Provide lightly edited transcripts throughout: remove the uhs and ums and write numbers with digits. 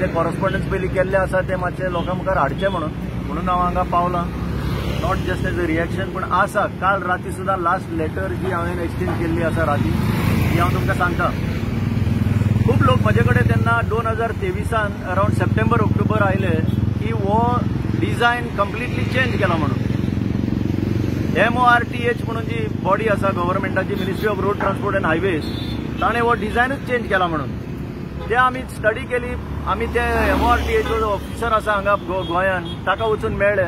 ते कॉरस्पॉन्डन्स पयलीं केल्ले आसा ते मातशें लोकां मुखार हाडचे म्हणून हांव हांगा पावलां. Not just as a reaction पूण आसा. काल राती सुद्दां लास्ट लेटर जी हांवें एक्सचेंज केल्ली आसा राती ती हांव तुमकां सांगता. खूब लोक म्हजे कडेन तेन्ना 2023 अरावंड सप्टेंबर ऑक्टोबर आयले की हो डिझायन कंप्लिटली चेंज केला म्हणून. MORTH म्हणून जी बॉडी आसा गव्हर्मेंटाची, ministry of road transport and highways, ताणें हो डिझायनच चेंज केला म्हणून. ते आमी स्टडी केली. आमी ते MORTH जो ऑफिसर आसा हांगा गोंयान ताका वचून मेळ्ळे.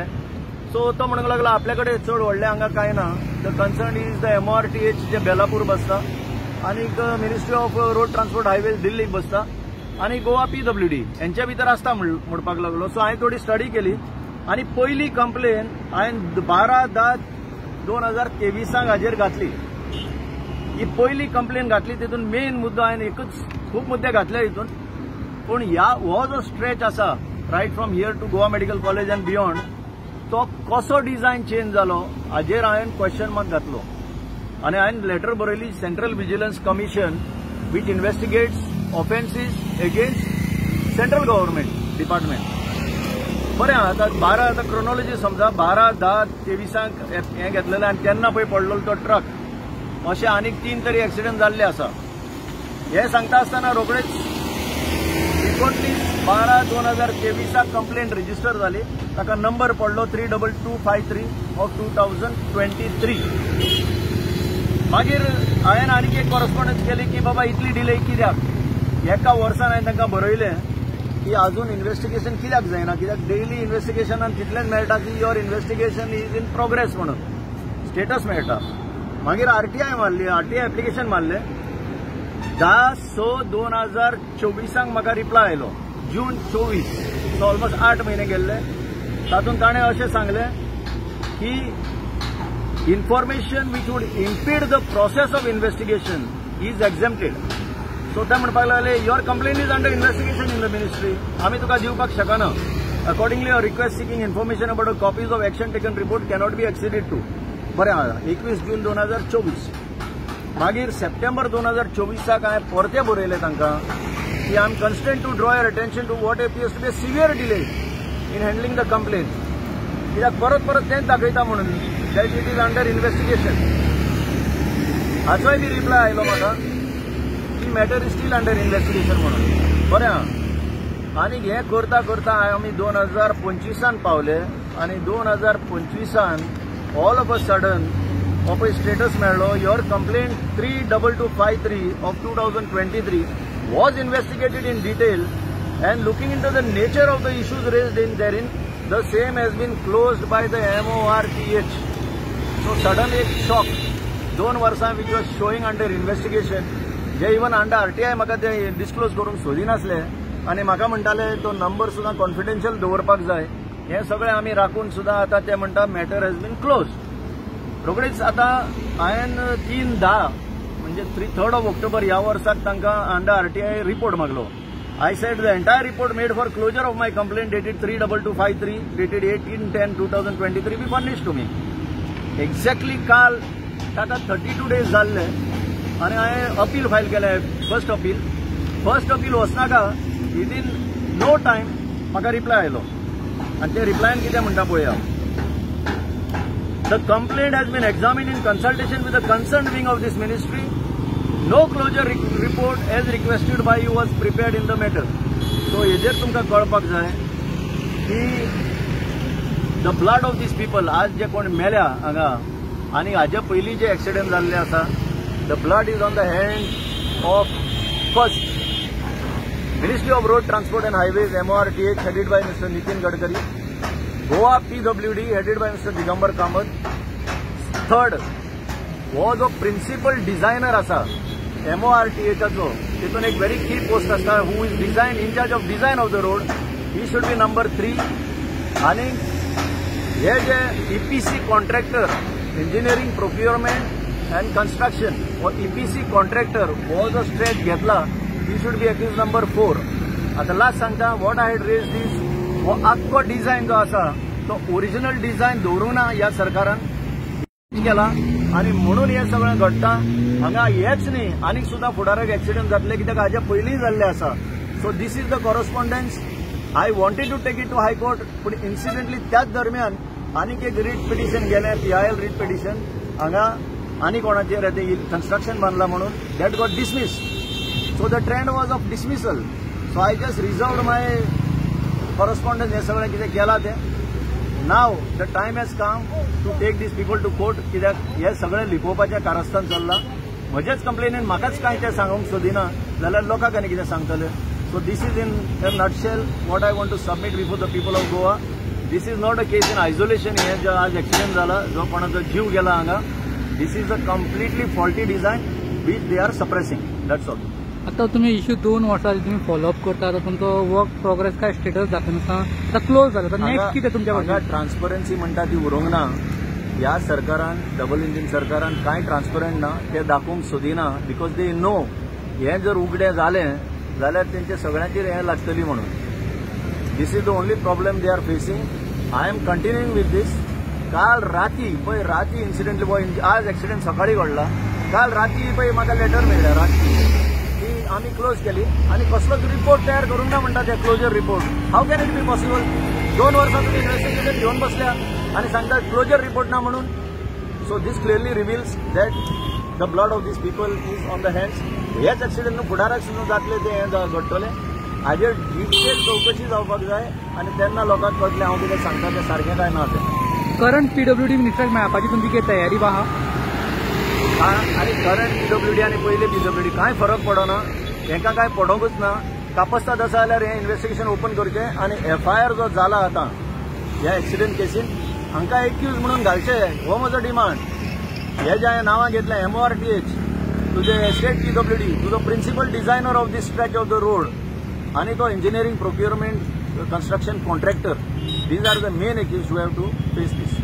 सो तो म्हणूंक लागलो आपल्या कडेन चड व्हडलें हांगा कांय ना. The concern is the MORTH जे बेलापूर बसता आनीक ministry of road transport highways दिल्लीक बसता आनी गोवा PWD यांच्या भितर आसता म्हणपाक लागलो. सो हांवें थोडी स्टडी केली आनी पयली कंप्लेन हांवें 12/10/2023 हाजेर घातली. ही पयली कंप्लेन घातली. तितून मेन मुद्दो हांवें एकच, खूब मुद्दे घातले हितून, पूण हो जो स्ट्रेच आसा right from here to Goa medical college and beyond, तो कसो डिझायन चेंज जालो हाजेर हांवें क्वेश्चन मार्क घातलो. आनी हांवें लेटर बरयली central vigilance commission which investigates offences against central government department. बरें आतां 12 आतां क्रोनॉलॉजी समजा 12/10/23 हें घेतलेलें आनी तेन्ना पळय पडलो तो ट्रक. अशें आनीक 3 तरी एक्सिडेंट जाल्ले आसा. हें सांगता आसतना रोखडेच 29/12/2023 कंप्लेंट रजिस्टर जाली. ताका नंबर पडलो 32253 ऑफ 2023. मागीर हांवें आनीक एक कॉरस्पॉन्डन्स केली की बाबा इतली डिले कित्याक. एका वर्सान हांवें तांकां बरयलें की आजून इन्व्हेस्टिगेशन कित्याक जायना, कित्याक डेली इन्व्हेस्टिगेशनान तितलेंच मेळटा की your investigation is in progress म्हणून स्टेटस मेळटा. मागीर RTI मारली, RTI एप्लिकेशन मारलें. 10/6/2024 म्हाका रिप्लाय आयलो. जून 24, सो ऑलमोस्ट 8 म्हयने गेल्ले. तातूंत ताणें अशें सांगलें की information which would impede the process of investigation is exempted. So ते म्हणपाक लागले your complain is under investigation in the ministry, आमी तुका दिवपाक शकना. Accordingly a request seeking information about the copies of action taken report cannot be acceded to. बरें आसा 21 जून 2024. मागीर सप्टेंबर 2024 हांवें परते बरयले तांकां की I am constant to draw your attention to what appears to be severe delay in handling the complaint. कित्याक परत तेंच दाखयता म्हणून that it is under investigation. हाचोय बी रिप्लाय आयलो म्हाका की matter is still under investigation म्हणून. बरें आहा. आनी हें करता करता आमी 2025 पावले आनी 2025 ऑल ऑफ अ सडन हो पळय स्टेटस मेळ्ळो your complain 32253 of 2023 was investigated in detail and looking into the nature of the issues raised in therein the same has been closed by the MORTH. So sudden एक shock. 2 वर्सां which was showing under investigation जे even under RTI म्हाका ते disclose करूंक सोदिनासले आनी म्हाका म्हणटाले तो नंबर सुद्दां कॉन्फिडेन्शियल दवरपाक जाय. हें सगळें आमी राखून सुद्दां आतां ते म्हणटा मॅटर हॅज बीन क्लोज. रोखडीच आतां हांवें 3/10 म्हणजे 3rd of October ह्या वर्साक तांकां अंडर RTI रिपोर्ट मागलो. I said the entire report made for closure of my complaint dated 32253 dated 18/10/2023 be furnished to me. Exactly काल ताका 32 days जाल्ले आनी हांवें अपील फायल केलें. फर्स्ट अपील वचनाका विदीन नो टायम म्हाका रिप्लाय आयलो आनी ते रिप्लायन कितें म्हणटा पळया. The complaint has been examined in consultation with the concerned wing of this ministry. No closure report as requested by you was prepared in the matter. So, हेजेर तुमकां कळपाक जाय की the blood of these people, आज जे कोण मेल्या हांगा आनी हाजे पयलीं जे एक्सिडेंट जाल्ले आसा, the blood is on the hand of first Ministry of Road Transport and Highways MORTH headed by Mr. Nitin Gadkari, Goa PWD headed by Mr. Digambar Kamath. Third, वो जो प्रिंसिपल डिझायनर आसा MORTHचो तितून एक very key post आसता who is design in charge of design of the road, he should be number 3. आनी हे जे EPC contractor engineering procurement and construction वो EPC कॉन्ट्रॅक्टर वो जो स्ट्रेच घेतला he should be accused number 4. आता last सांगता what I had raised this वो आख्खो डिझायन जो आसा तो ओरिजिनल डिझायन दवरूंक ना ह्या सरकारान केला आनी म्हणून हे सगळें घडटा. हांगा हेच न्ही आनीक सुद्दां फुडाराक एक्सिडेंट जातले कित्याक हाजे पयलीं जाल्ले आसा. So this is the correspondence. I wanted to take it to High Court, but incidentally त्याच दरम्यान आनीक एक रीट पिटिशन गेले, PIL रीट पिटिशन हांगा आनी कोणाचेर कंस्ट्रक्शन बांदला म्हणून that got dismissed. So the trend was of dismissal. So I just reserved my correspondence हे सगळें कितें केलां तें. Now the time has come to take these people to court कित्याक हे सगळें लिपोवपाचें कारस्थान चल्लां. म्हजेच कंप्लेनीन म्हाकाच कांय तें सांगूंक सोदिना जाल्यार लोकांक आनी कितें सांगतले. So this is in a nutshell what I want to submit before the people of Goa. This is not a case in isolation. हे जो आज एक्सिडेंट जाला जो कोणाचो जीव गेला हांगा. This is a completely faulty design which they are suppressing. That's all. आता तुम्ही इश्यू 2 वर्सां तुम्ही फॉलोअप करता, आता तुमचो वर्क प्रोग्रेस काय स्टेटस दाखयना, आता क्लोज जाला, तर नेक्स्ट कितें तुमच्या फाटल्यान? ट्रान्सपरन्सी म्हणटा ती उरोंक ना. ह्या सरकारान, डबल इंजिन सरकारान कांय ट्रान्सपरंट ना, ते दाखोवंक सोदिना. बिकॉज दे नो हे जर उगडें जालें जाल्यार तेंचे सगळ्यांचेर हें लागतली म्हणून. This is the only problem they are facing. I am continuing with this. काल राती पळय, राती इन्सिडेंटली पळय, आज एक्सिडेंट सकाळी घडला, काल राती पळय म्हाका लेटर मेळ्ळा राती की आमी क्लोज केली आनी कसलोच रिपोर्ट तयार करूंक ना म्हणटा ते closure report. How can it be possible? 2 वर्सां तुमी इन्व्हेस्टिगेशन घेवन बसल्या आनी सांगता क्लोजर रिपोर्ट ना म्हणून. So this clearly reveals that the blood of this people is on the hands. हेच एक्सिडेंट न्हू फुडाराक सुद्दां जातले ते हें घडटलें. हाजेर डिटेल चवकशी जावपाक जाय आनी तेन्ना लोकांक कळटलें हांव कितें सांगता तें सारकें काय ना तें. करंट PWD मिनिस्टराक मेळपाची तुमची कितें तयारी आहा? आनी करंट PWD आनी पयले PWD कांय फरक पडना. हेंकां कांय पडोंकूच ना. कापस्ताद आसा जाल्यार हें इन्व्हेस्टिगेशन ओपन करचें आनी FIR जो जाला आतां ह्या एक्सिडेंट केसीन हांकां एक्यूज म्हणून घालचें, हो म्हजो डिमांड. हे जे हांवें नांवां घेतलें MORTH to the state PWD, to the principal designer of this stretch of the road आनी तो engineering procurement construction contractor. These are the main accused who have to face this.